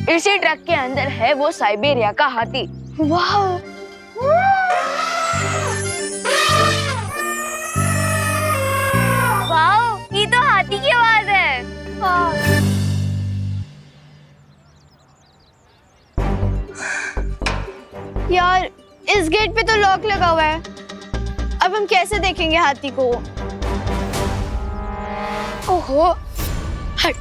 इसी ट्रक के अंदर है वो साइबेरिया का हाथी। वाह, वाह, ये तो हाथी की आवाज है। हाँ। यार इस गेट पे तो लॉक लगा हुआ है, अब हम कैसे देखेंगे हाथी को? ओहो, हट।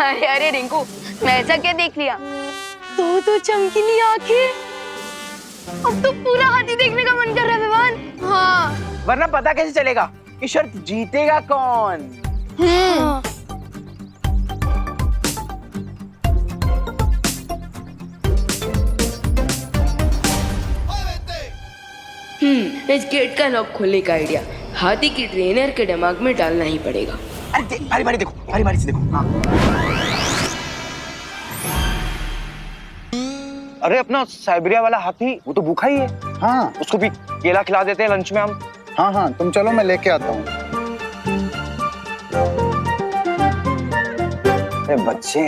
अरे अरे रिंकू, मैं ऐसा क्या देख लिया? तो चमकीली आंखें, अब तो पूरा हाथी देखने का मन कर रहा है विवान। हाँ, वरना पता कैसे चलेगा कि शर्त जीतेगा कौन? इस गेट का लॉक खोलने का आइडिया हाथी की ट्रेनर के दिमाग में डालना ही पड़ेगा। अरे भारी भारी देखो, भारी भारी से देखो। हाँ। अरे अपना साइबेरिया वाला हाथी, वो तो भूखा ही है। हाँ उसको भी केला खिला देते हैं लंच में हम। हाँ हाँ, तुम चलो मैं लेके आता हूँ। अरे बच्चे,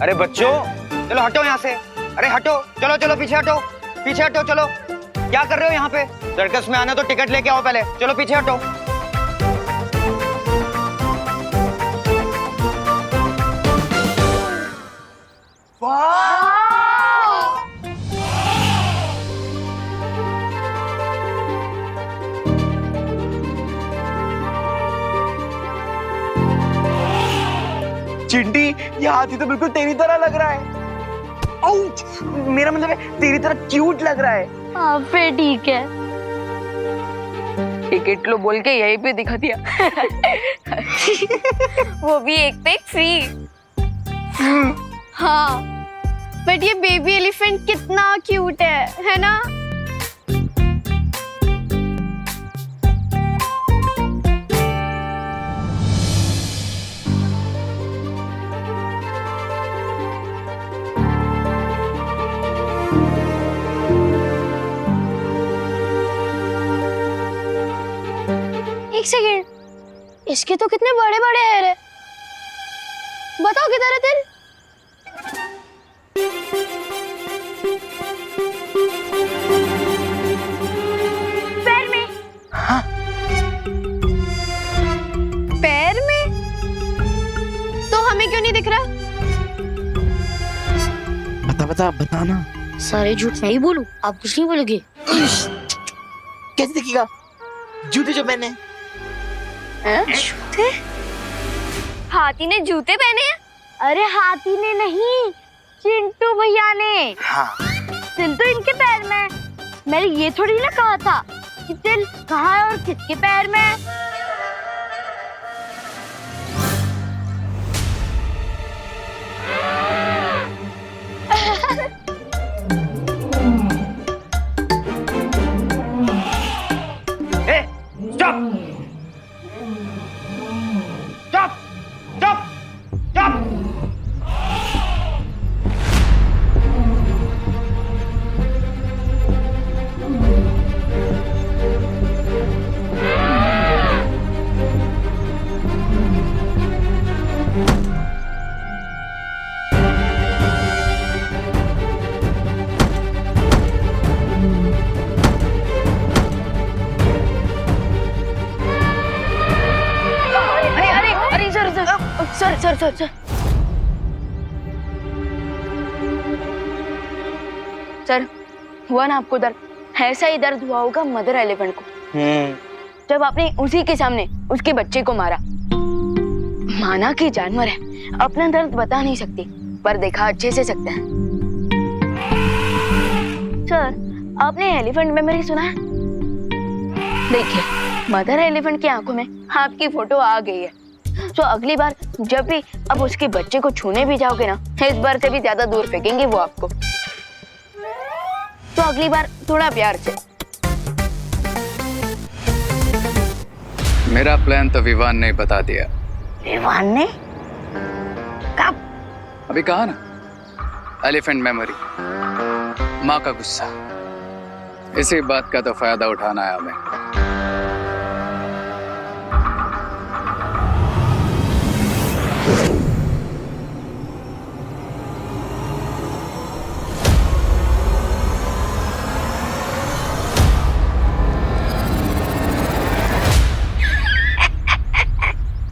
अरे बच्चों, चलो हटो यहाँ से। अरे हटो, चलो चलो पीछे हटो, पीछे हटो। चलो, क्या कर रहे हो यहाँ पे? सर्कस में आना तो टिकट लेके आओ पहले। चलो पीछे हटो। चिंटी, ये हाथी तो बिल्कुल तेरी तरह लग रहा है। आउच! मेरा मतलब है तेरी तरह क्यूट लग रहा है। हाँ फिर ठीक है। टिकट लो बोल के यहीं पे दिखा दिया। वो भी एक पे एक फ्री। हाँ, बट ये बेबी एलिफेंट कितना क्यूट है ना? एक सेकेंड, इसके तो कितने बड़े बड़े हेयर है। बताओ किधर है तेरे? पैर में। हाँ? पैर में? तो हमें क्यों नहीं दिख रहा? बताना। सारे झूठ नहीं बोलूं, आप कुछ नहीं बोलोगे। कैसे दिखेगा? जूते जो पहने जूते? हाथी ने जूते पहने हैं? अरे हाथी ने नहीं, चिंटू भैया ने। हाँ। तिल तो इनके पैर में है। मैंने ये थोड़ी ना कहा था कि तिल कहाँ है और किसके पैर में है। सर सर, हुआ ना आपको दर्द? ऐसा ही दर्द हुआ होगा मदर एलिफेंट को, जब आपने उसी के सामने उसके बच्चे को मारा। माना कि जानवर है, अपना दर्द बता नहीं सकती, पर देखा अच्छे से सकते हैं। सर, आपने एलिफेंट मेमोरी सुना है? देखिए, मदर एलिफेंट की आंखों में आपकी फोटो आ गई है, तो अगली बार जब भी अब उसके बच्चे को छूने भी जाओगे ना, इस बार से भी ज्यादा दूर फेंकेंगे वो आपको। तो अगली बार थोड़ा प्यार से। मेरा प्लान तो विवान ने बता दिया। विवान ने? कब? अभी कहा ना, एलिफेंट मेमोरी, माँ का गुस्सा। इसी बात का तो फायदा उठाना है हमें।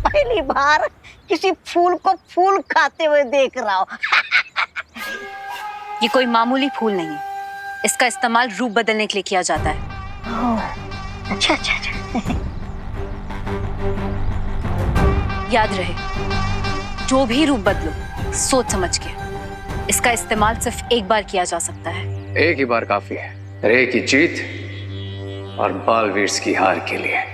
पहली बार किसी फूल को फूल खाते हुए देख रहा हूँ। ये कोई मामूली फूल नहीं है, इसका इस्तेमाल रूप बदलने के लिए किया जाता है। अच्छा अच्छा अच्छा। याद रहे, जो भी रूप बदलो सोच समझ के। इसका इस्तेमाल सिर्फ एक बार किया जा सकता है। एक ही बार काफी है, रे की जीत और बालवीर की हार के लिए।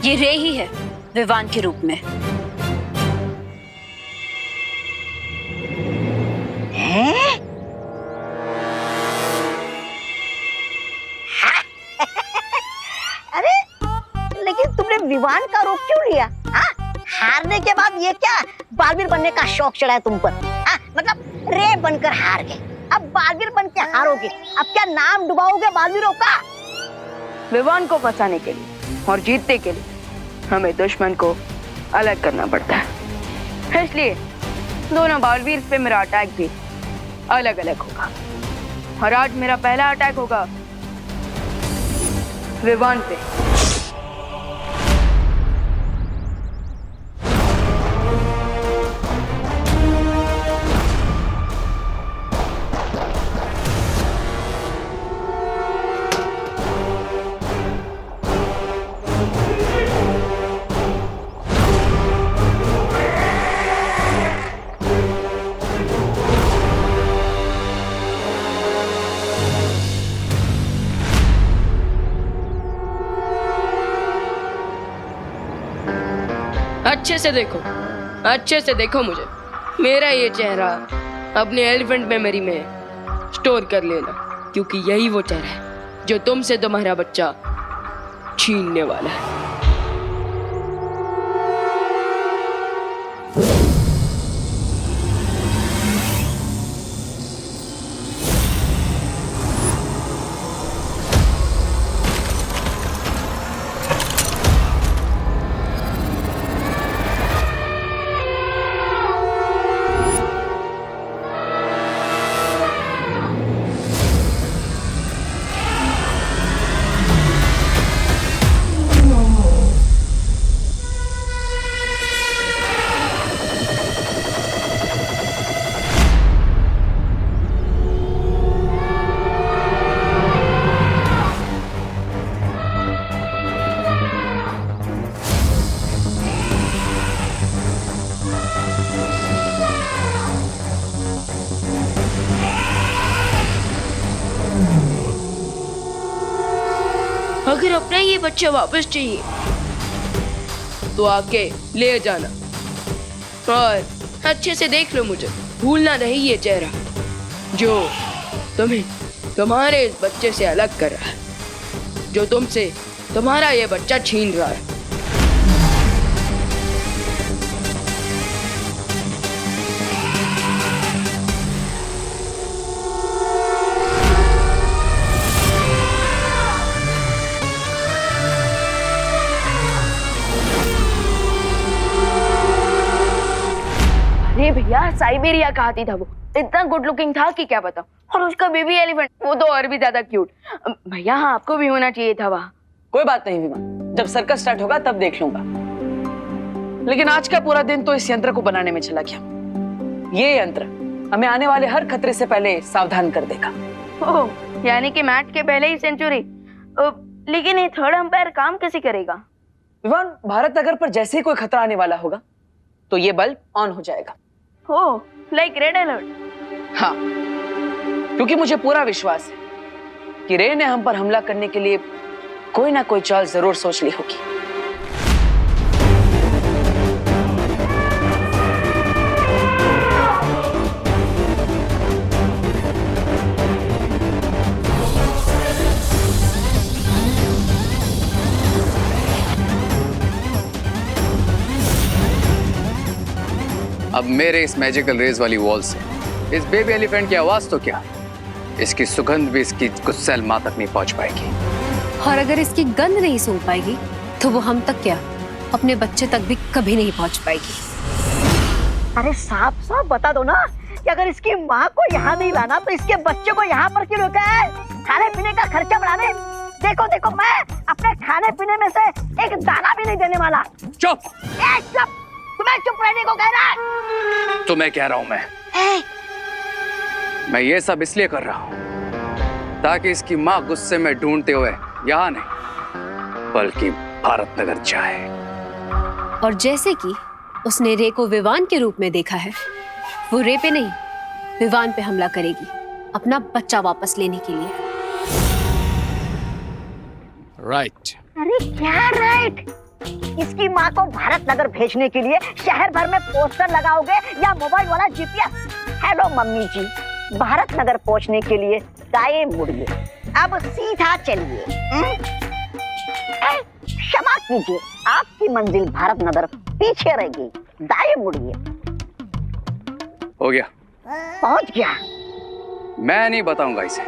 ये रे ही है विवान के रूप में। हैं? अरे लेकिन तुमने विवान का रूप क्यों लिया? हाँ? हारने के बाद ये क्या बालवीर बनने का शौक चढ़ा है तुम पर? हाँ? मतलब रे बनकर हार गए, अब बालवीर बन के हारोगे। अब क्या नाम डुबाओगे बालवीरों का? विवान को फंसाने के लिए और जीतने के लिए हमें दुश्मन को अलग करना पड़ता है। इसलिए दोनों बालवीर पे मेरा अटैक भी अलग अलग होगा। और आज मेरा पहला अटैक होगा विवान पे। अच्छे से देखो मुझे। मेरा ये चेहरा अपने एलिफेंट मेमोरी में स्टोर कर लेना, क्योंकि यही वो चेहरा है जो तुमसे तुम्हारा बच्चा छीनने वाला है। अगर अपना ये बच्चा वापस चाहिए तो आके ले जाना, और अच्छे से देख लो मुझे। भूलना नहीं ये चेहरा जो तुम्हें तुम्हारे इस बच्चे से अलग कर रहा है, जो तुमसे तुम्हारा ये बच्चा छीन रहा है। अरे भैया, साइबेरिया का हाथी था वो। इतना गुड लुकिंग था कि क्या बताऊं। और उसका बेबी एलिफेंट, वो तो और भी ज्यादा क्यूट। भैया हाँ, आपको भी होना चाहिए था वहाँ। कोई बात नहीं विमान, जब सर्कस स्टार्ट होगा तब देख लूंगा। लेकिन आज का पूरा दिन तो इस यंत्र को बनाने में चला गया। ये यंत्र हमें आने वाले हर खतरे से पहले सावधान कर देगा। ओह, यानी कि मैच के पहले ही सेंचुरी। लेकिन ये थर्ड अंपायर काम कैसे करेगा? विमान, भारत नगर पर जैसे ही कोई खतरा आने वाला होगा तो ये बल्ब ऑन हो जाएगा। ओह, लाइक रेड अलर्ट। हाँ, क्योंकि मुझे पूरा विश्वास है कि रे ने हम पर हमला करने के लिए कोई ना कोई चाल जरूर सोच ली होगी। अब मेरे इस मैजिकल रेज वाली वॉल से इस बेबी एलिफेंट की आवाज तो क्या, इसकी सुगंध भी इसकी गुस्सैल माँ तक नहीं पहुंच पाएगी। और अगर इसकी गंध नहीं सूंघ पाएगी तो वो हम तक क्या, अपने बच्चे तक भी कभी नहीं पहुंच पाएगी। अरे साफ साफ बता दो ना कि अगर इसकी माँ को यहाँ नहीं लाना तो इसके बच्चे को यहाँ पर क्यों रोका है? खाने पीने का खर्चा बढ़ाने। देखो देखो, मैं अपने खाने पीने में से एक दाना भी नहीं देने वाला। चुप! चुप! तुम्हें चुप रहने को कह रहा है? तो मैं कह रहा हूं मैं ये सब इसलिए कर रहा हूं ताकि इसकी माँ गुस्से में ढूंढते हुए यहाँ नहीं बल्कि भारत नगर जाए। और जैसे कि उसने रे को विवान के रूप में देखा है, वो रे पे नहीं विवान पे हमला करेगी अपना बच्चा वापस लेने के लिए। राइट। अरे क्या राइट? इसकी माँ को भारत नगर भेजने के लिए शहर भर में पोस्टर लगाओगे या मोबाइल वाला जीपीएस? हेलो मम्मी जी, भारत नगर पहुँचने के लिए दाएं मुड़िए, अब सीधा चलिए। क्षमा कीजिए, आपकी मंजिल भारत नगर पीछे रहेगी, दाएं मुड़िए। हो गया? पहुंच गया। मैं नहीं बताऊंगा इसे,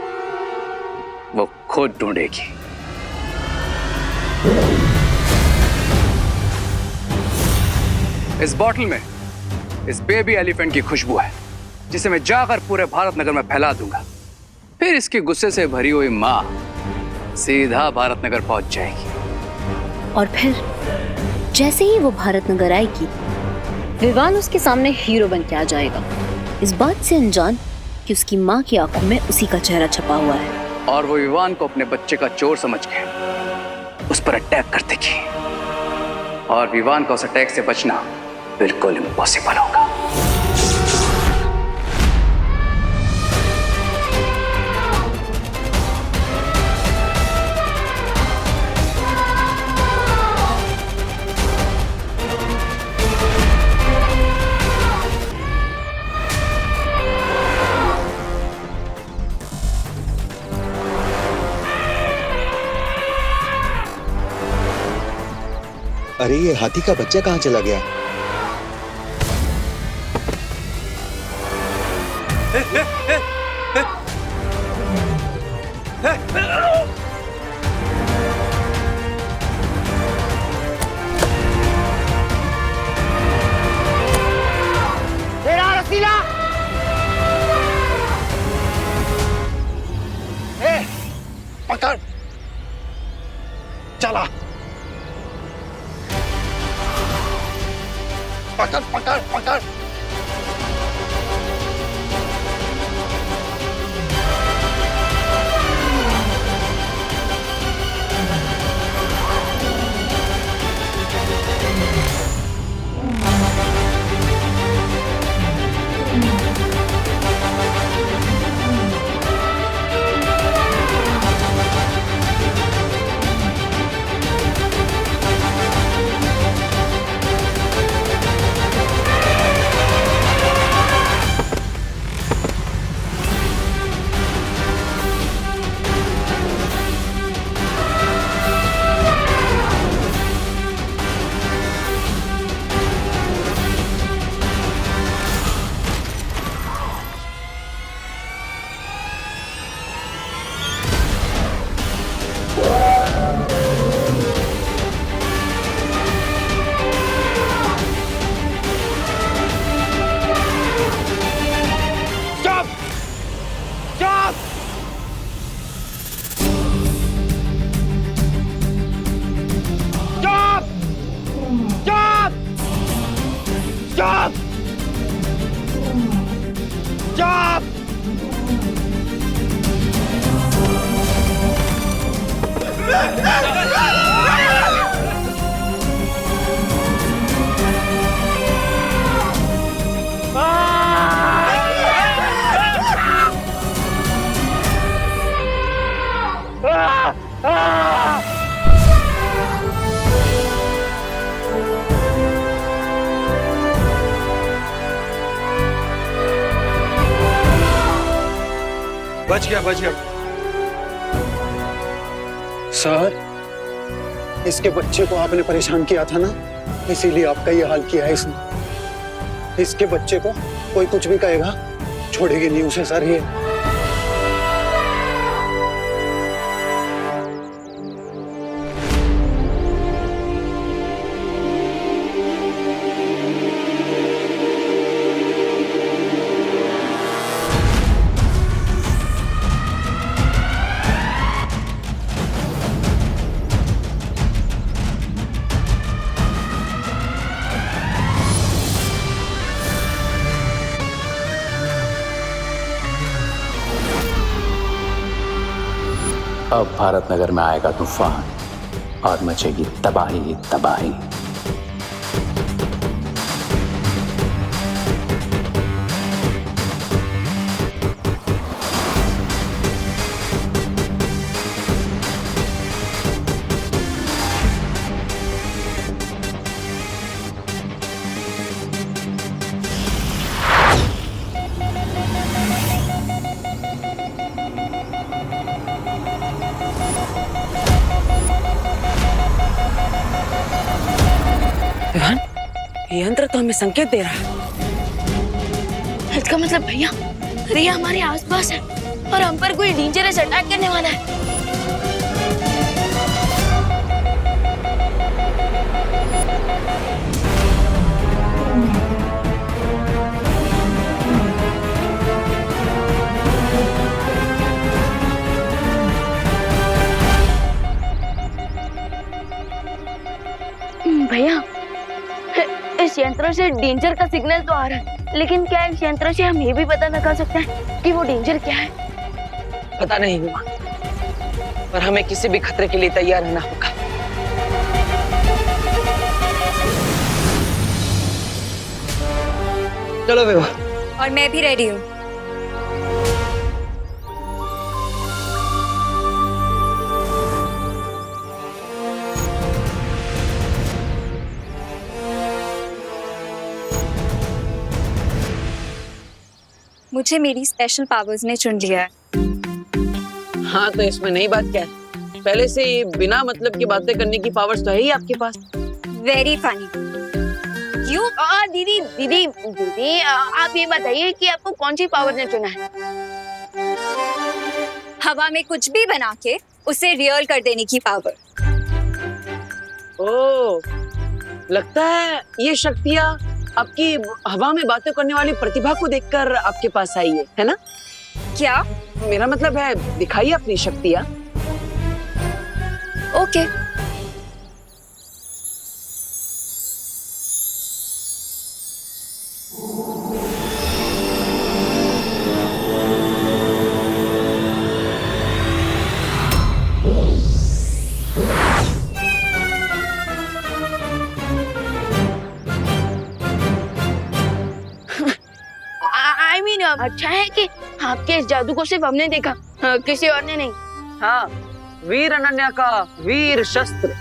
वो खुद ढूंढेगी। इस बॉटल में इस बेबी एलिफेंट की खुशबू है जिसे मैं जाकर पूरे भारत नगर में फैला दूंगा। फिर इसके गुस्से से भरी हुई माँ सीधा भारत नगर पहुंच जाएगी। और फिर जैसे ही वो भारत नगर आएगी, विवान उसके सामने हीरो बन के आ जाएगा, इस बात से अनजान कि उसकी माँ की आंखों में उसी का चेहरा छपा हुआ है। और वो विवान को अपने बच्चे का चोर समझ के उस पर अटैक कर देगी और विवान का उस अटैक से बचना बिल्कुल इम्पॉसिबल होगा। अरे ये हाथी का बच्चा कहाँ चला गया? तेरा रसीला! पकड़! चला! पकड़ पकड़ पकड़! Stop! Stop! बच गया बच गया। सर, इसके बच्चे को आपने परेशान किया था ना, इसीलिए आपका ये हाल किया है इसने। इसके बच्चे को कोई कुछ भी कहेगा, छोड़ेगी नहीं उसे सर ये। अब भारत नगर में आएगा तूफान और मचेगी तबाही ही तबाही। विवान, ये यंत्र तो हमें संकेत दे रहा है। इसका मतलब भैया रिया हमारे आसपास है और हम पर कोई डेंजरस अटैक करने वाला है। भैया इस यंत्र से डेंजर का सिग्नल तो आ रहा है, लेकिन क्या इस यंत्र से हम ये भी पता लगा सकते हैं कि वो डेंजर क्या है? पता नहीं विवान, पर हमें किसी भी खतरे के लिए तैयार रहना होगा। चलो विवान। और मैं भी रेडी हूँ। मुझे मेरी स्पेशल पावर्स ने चुन लिया है। हाँ तो इसमें नई बात क्या है? पहले से ही बिना मतलब की बातें करने की पावर्स तो है ही आपके पास। Very funny. क्यों? दीदी दीदी दीदी आप ये बताइए कि आपको कौन सी पावर ने चुना है? हवा में कुछ भी बना के उसे रियल कर देने की पावर। ओह, लगता है ये शक्तियाँ आपकी हवा में बातें करने वाली प्रतिभा को देखकर आपके पास आई है ना? क्या? मेरा मतलब है दिखाइए अपनी शक्तियाँ। ओके। अच्छा है कि आपके इस जादू को सिर्फ हमने देखा, किसी और ने नहीं। हाँ, वीर अनन्या का वीर शस्त्र।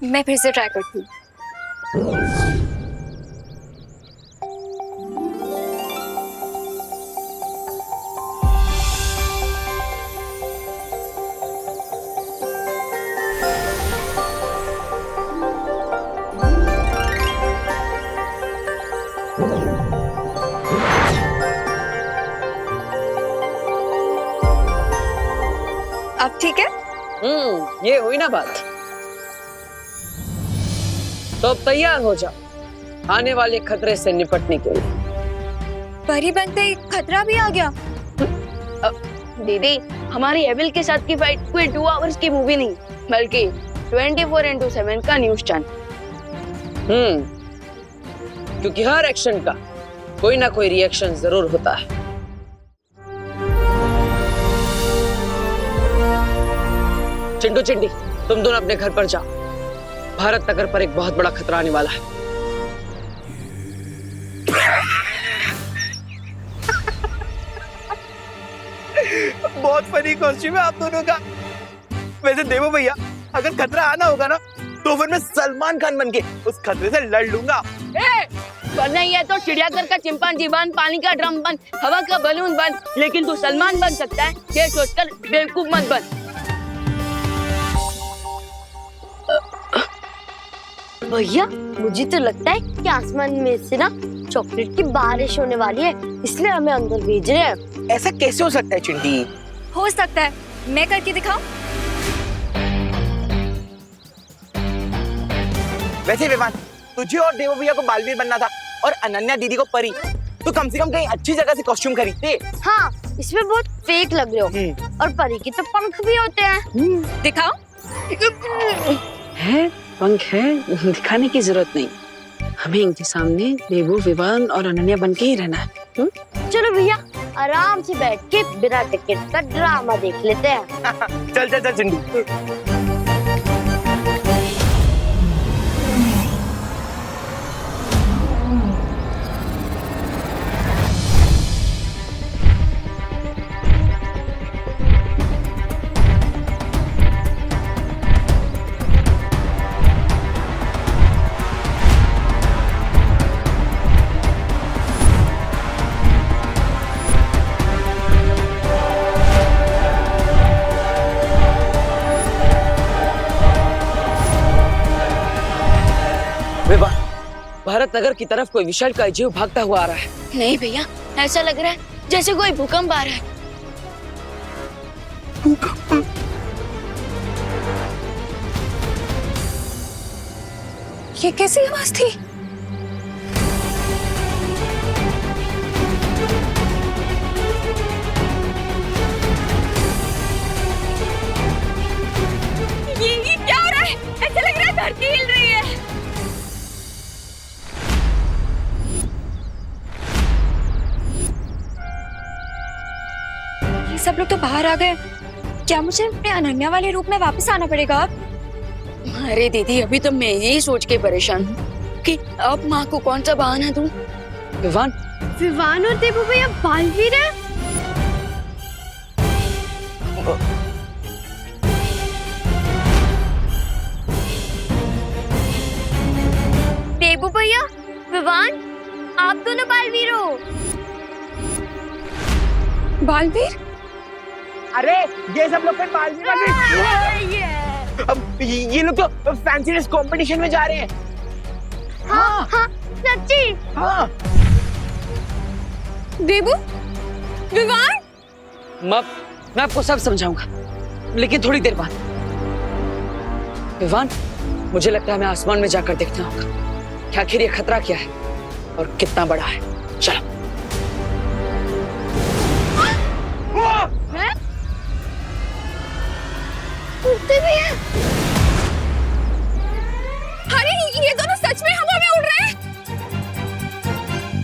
मैं फिर से ट्राई करती हूँ। अब ठीक है? ये हुई ना बात। तो अब तैयार हो जाओ आने वाले खतरे से निपटने के लिए। परी बनते ही खतरा भी आ गया। दीदी हमारी एविल के साथ की फाइट कोई 2 आवर्स की मूवी नहीं, बल्कि 24x7 का न्यूज चैनल। क्योंकि हर एक्शन का कोई ना कोई रिएक्शन जरूर होता है। चिंटू चिंटी, तुम दोनों अपने घर पर जाओ। भारत नगर पर एक बहुत बड़ा खतरा आने वाला है। बहुत फनी कॉस्ट्यूम है आप दोनों का। वैसे देवो भैया, अगर खतरा आना होगा ना तो फिर मैं सलमान खान बन के उस खतरे से लड़ लूंगा। वरना ये तो चिड़ियाघर का चिंपांजी बन, पानी का ड्रम बन, हवा का बलून बन, लेकिन तू सलमान बन सकता है ये सोचकर बेवकूफ मत बन। भैया मुझे तो लगता है कि आसमान में से ना चॉकलेट की बारिश होने वाली है, इसलिए हमें अंदर भेज रहे हैं। ऐसा कैसे हो सकता है चिंटी? हो सकता है, मैं करके दिखाऊं? वैसे विवान, तुझे और देवो भैया को बालवीर बनना था और अनन्या दीदी को परी, तो कम से कम कहीं अच्छी जगह से कॉस्ट्यूम खरीदते। हाँ, इसमें बहुत फेक लग रहे हो। और परी की तो पंख भी होते हैं। दिखाओ। है पंख है, दिखाने की जरूरत नहीं। हमें इनके सामने देवो, विवान और अनन्या बन के ही रहना है। चलो भैया, आराम से बैठ के बिना टिकट का ड्रामा देख लेते हैं। चल चल चल चिंटी। भारत नगर की तरफ कोई विशाल का जीव भागता हुआ आ रहा है। नहीं भैया, ऐसा लग रहा है जैसे कोई भूकंप आ रहा है। ये कैसी आवाज थी? ये क्या हो रहा है? ऐसा लग रहा है धरती हिल रही है। ये सब लोग तो बाहर आ गए। क्या मुझे अपने अनन्या वाले रूप में वापस आना पड़ेगा अब? अरे दीदी, अभी तो मैं यही सोच के परेशान हूँ कि अब माँ को कौन सा बहाना दूं। विवान, विवान और देवो भैया बालवीर है। देवो भैया, विवान, आप दोनों बालवीर हो। बालवीर? अरे ये सब लोग फिर बालवीर बने। अब ये लोग तो फैंसी ड्रेस कंपटीशन में जा रहे हैं। हाँ हाँ, सच्ची। हाँ। देवो, विवान, मैं आपको सब समझाऊंगा, लेकिन थोड़ी देर बाद। विवान, मुझे लगता है हमें आसमान में जाकर देखना होगा कि आखिर ये खतरा क्या है और कितना बड़ा है। चलो। उड़ते भी हैं। अरे ये दोनों सच में हवा में उड़ रहे हैं।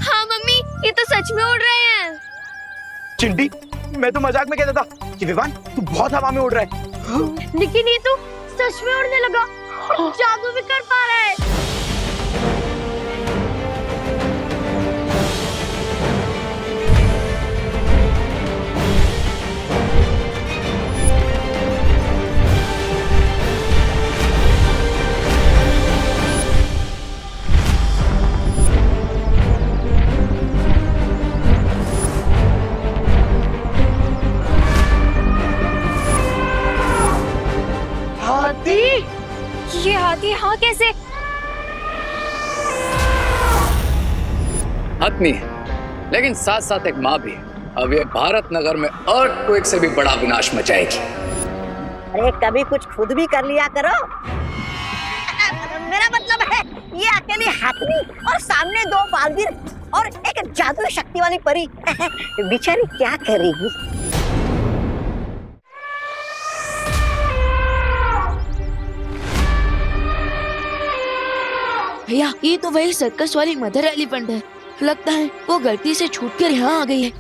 हाँ मम्मी, ये तो सच में उड़ रहे हैं। चिंटी, मैं तो मजाक में कहता था कि विवान तू बहुत हवा में उड़ रहा है, लेकिन ये तो सच में उड़ने लगा और जादू भी कर पा रहा है। ये हाथी हाँ कैसे? आदमी है, लेकिन साथ साथ एक माँ भी। अब ये भारत नगर में अर्थक्वेक से भी बड़ा विनाश मचाएगी। अरे कभी कुछ खुद भी कर लिया करो। मेरा मतलब है ये अकेली हाथनी और सामने दो बालवीर और एक जादुई शक्ति वाली परी बेचारी क्या करेगी? भैया, ये तो वही सर्कस वाली मदर एलिफेंट है। लगता है वो गलती से छूटकर यहाँ आ गई है।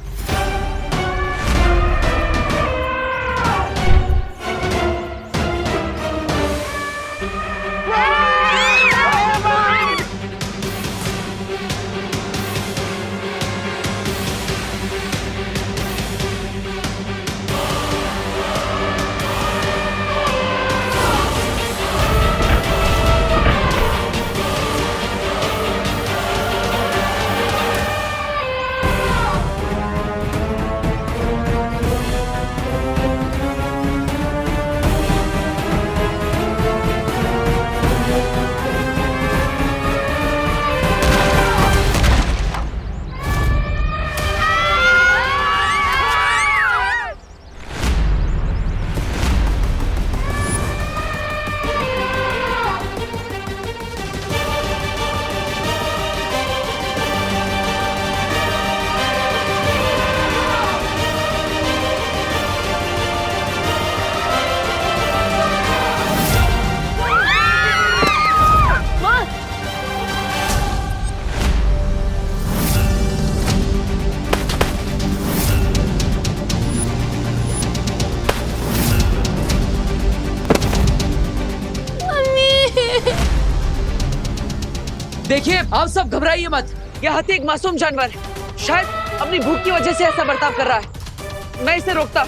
देखिए आप सब घबराइए मत, यह हाथी एक मासूम जानवर है, शायद अपनी भूख की वजह से ऐसा बर्ताव कर रहा है। मैं इसे रोकता।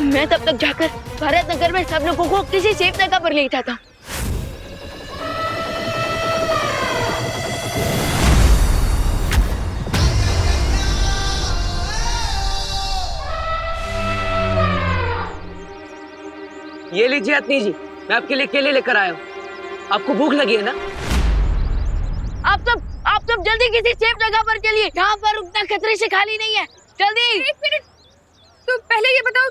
मैं तब तक जाकर भारत नगर में सब लोगों को किसी सेफ जगह पर ले जाता। ये लीजिए अतनी जी, मैं आपके लिए केले लेकर आया हूँ। आपको भूख लगी है ना? आप सब जल्दी किसी सेफ जगह पर चलिए, यहाँ पर उतना खतरे से खाली नहीं है। जल्दी। एक मिनट, तो पहले ये बताओ,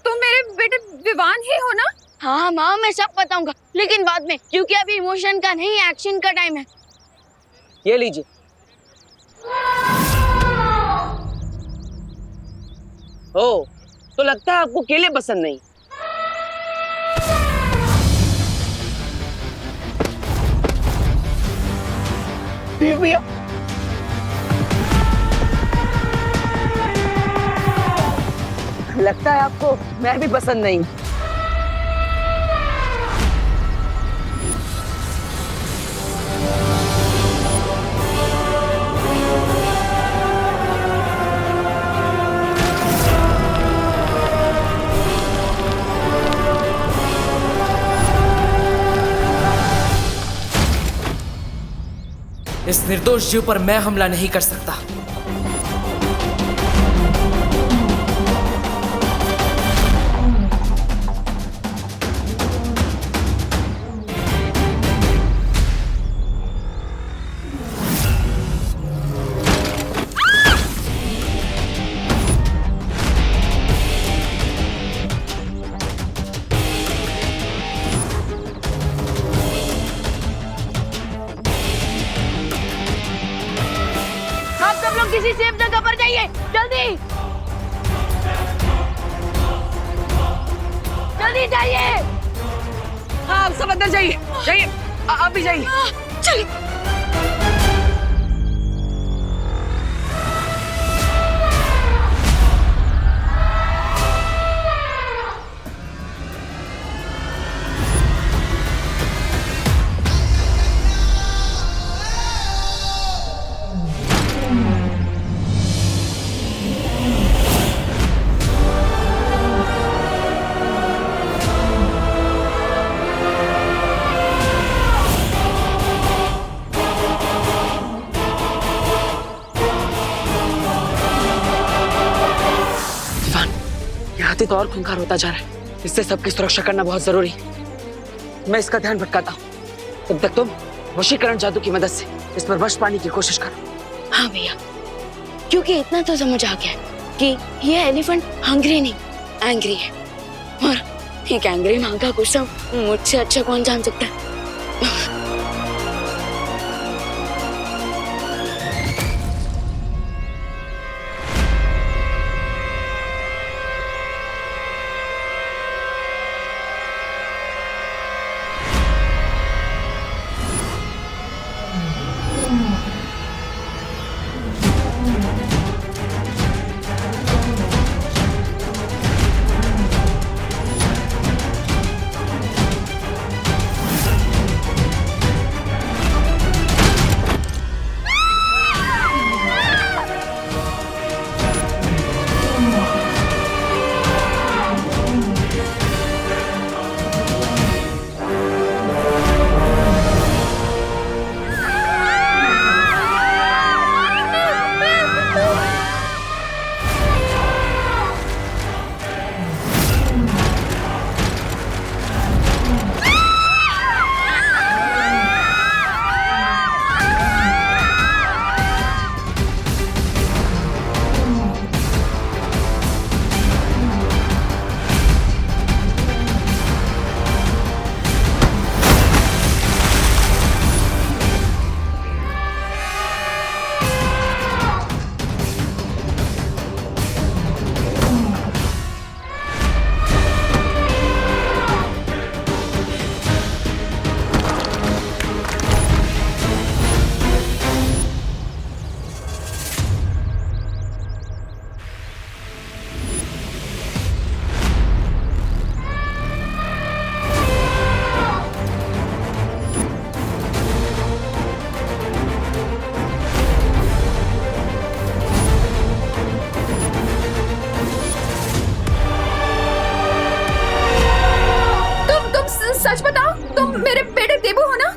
तुम मेरे बेटे विवान ही हो ना? हाँ माँ, मैं सब बताऊंगा, लेकिन बाद में, क्योंकि अभी इमोशन का नहीं, एक्शन का टाइम है। ये लीजिए। ओ, तो लगता है आपको केले पसंद नहीं। भैया लगता है आपको मैं भी पसंद नहीं। इस निर्दोष जीव पर मैं हमला नहीं कर सकता। किसी सेफ जगह पर जाइए, जल्दी जल्दी जाइए। हाँ, आप सब अंदर जाइए, जाइए, आप भी जाइए। चलिए। हाथी तो और खूंखार होता जा रहा है, इससे सबकी सुरक्षा करना बहुत जरूरी है। मैं इसका ध्यान भटकाता हूँ, तब तक तुम वशीकरण जादू की मदद से इस पर वश पाने की कोशिश करो। हाँ भैया, क्योंकि इतना तो समझ आ गया कि ये एलिफेंट हंग्री नहीं, एंग्री है, और एक एंग्री माँ का गुस्सा मुझसे अच्छा कौन जान सकता है।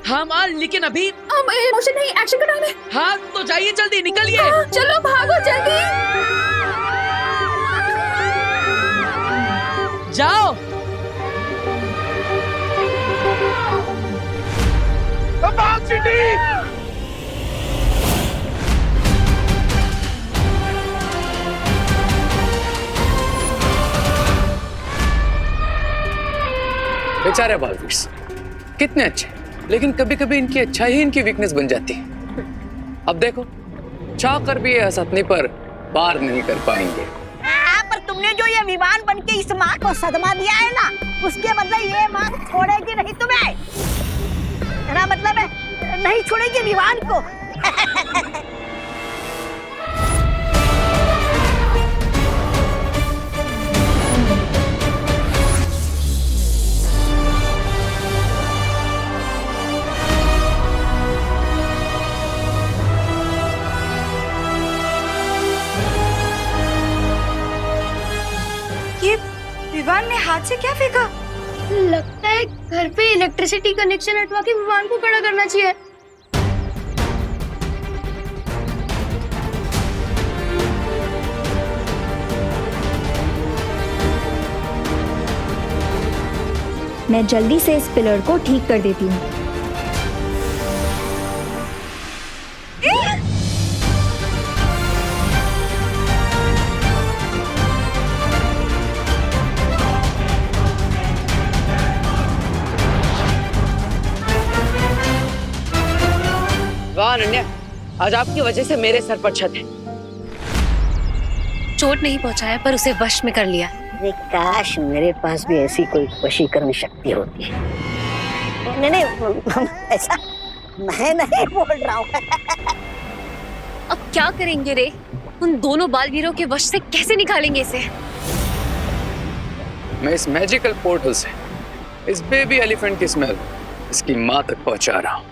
हाँ माँ, लेकिन अभी इमोशन नहीं, एक्शन का टाइम है। हाँ तो जाइए जल्दी, निकलिए। चलो भागो जल्दी। जाओ। भाग चींटी। बेचारे बालवीर्स कितने अच्छे, लेकिन कभी कभी इनकी अच्छाई ही इनकी वीकनेस बन जाती है। अब देखो, चाह कर भी ये हसतनी पर पार नहीं कर पाएंगे। पर तुमने जो ये विमान बन के इस माँ को सदमा दिया है ना, उसके बदले ये माँ छोड़ेगी नहीं तुम्हें। मेरा मतलब है नहीं छोड़ेगी विमान को। विवान ने हाथ से क्या फेंका? लगता है घर पे इलेक्ट्रिसिटी कनेक्शन हटवा के विवान को खड़ा करना चाहिए। मैं जल्दी से इस पिलर को ठीक कर देती हूँ। वाह अनन्या, आज आपकी वजह से मेरे सर पर छत है। चोट नहीं पहुंचाया पर उसे वश में कर लिया। अरे काश मेरे पास भी ऐसी कोई वशीकरण शक्ति होती। नहीं ऐसा मैं नहीं बोल रहा हूँ। अब क्या करेंगे रे? उन दोनों बालवीरों के वश से कैसे निकालेंगे इसे? मैं इस मैजिकल पोर्टल से इस बेबी एलिफेंट की स्मेल इसकी माँ तक पहुंचा रहा हूँ।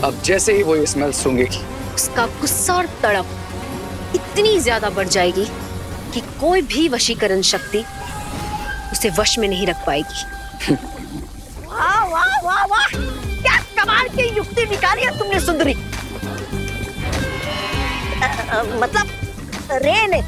अब जैसे ही वो ये स्मेल सूंघेगी, उसका गुस्सा और तड़प इतनी ज्यादा बढ़ जाएगी कि कोई भी वशीकरण शक्ति उसे वश में नहीं रख पाएगी। वाह वाह वाह वाह, क्या कमाल की युक्ति निकाली है तुमने सुंदरी। मतलब रे ने